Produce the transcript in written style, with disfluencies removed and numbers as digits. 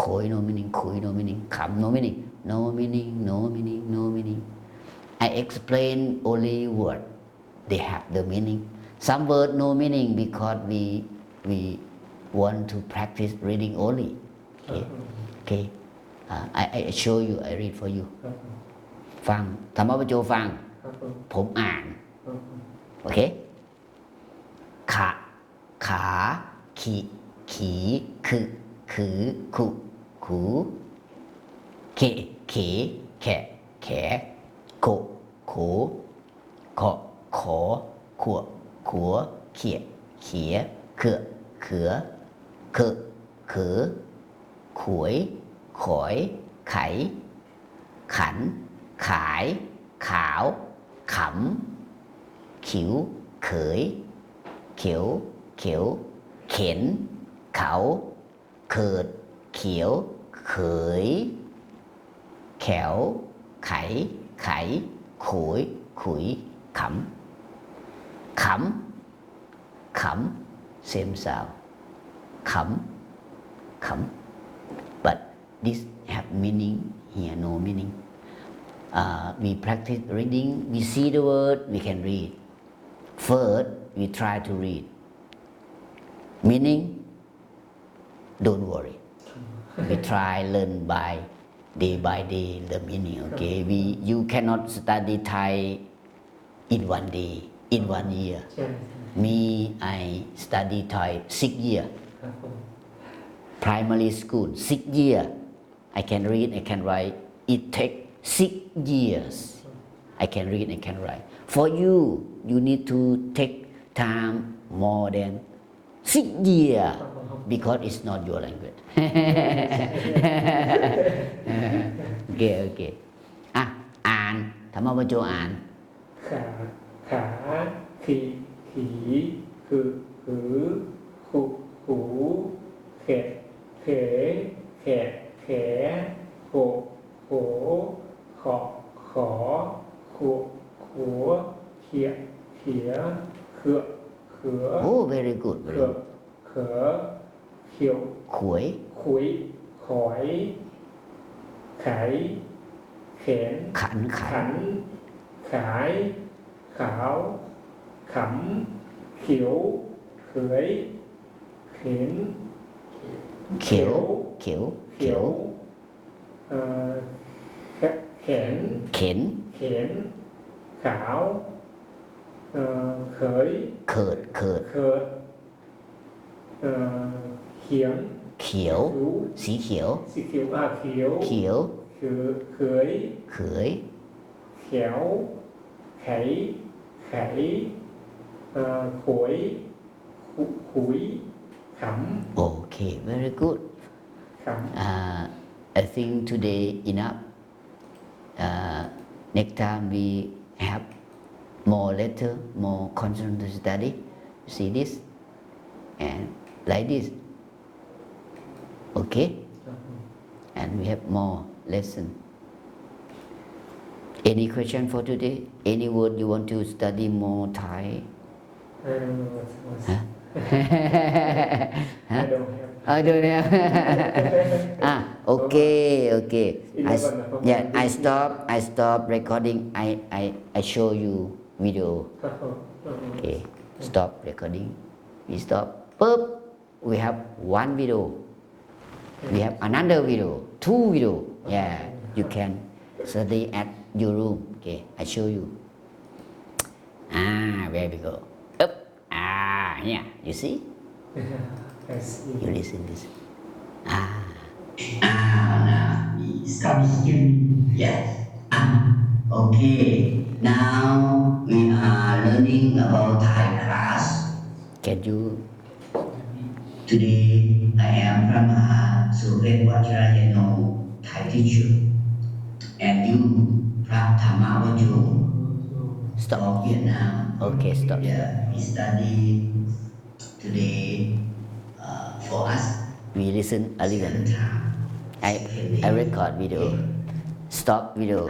khối no meaning khối no meaning kham no meaning no meaning no meaning no meaning I explain only word they have the meaning some word no meaning because we want to practice reading only okay I show you I read for you ฟังธรรมประโจฟังผมอ่านโอเคขาขีคือขุขูเขแขโขขอขอขัวเขียเขือขวยขอยไขขันขายขาวขำขิวเขยเขียวเข็นเขาเขิดเขียวเขยแขวไขขุยขำ same sound ขำ but this have meaning here no meaning we practice reading we see the word we can read first we try to read meaning don't worry we try learn by day the meaning okay you cannot study Thai in one day in 1 year me I study Thai 6 years primary school 6 years I can read I can write it take 6 years I can read I can write for you need to take time more than 6 years because it's not your language โอเคอ่านธรรมประโจอ่านขาขีคือหูแขโหขอขัวเขียเขือ oh very good เขียวขุยขอยไขเข็นขันขายขาวขำเขียวเขยเข็นเขียวแขนขาวเขยเขิดเขียวสีเขียวเขยเขียวไขขุยขำ okay very good I think today enough next time we have more letter more consonant to study see this and like this okay and we have more lesson any question for today any word you want to study more Thai I don't have okay I stop recording I show you video okay stop recording we stop we have one video we have another video 2 video yeah you can study at your room okay I show you where we go up here you see you listen this now we stop yes okay now we are learning about Thai class can you today I am Brahma Suret Vajrayano Thai teacher and you Pratama Vajo stop Vietnam okay stop we study today for us we listen a little I record video stop video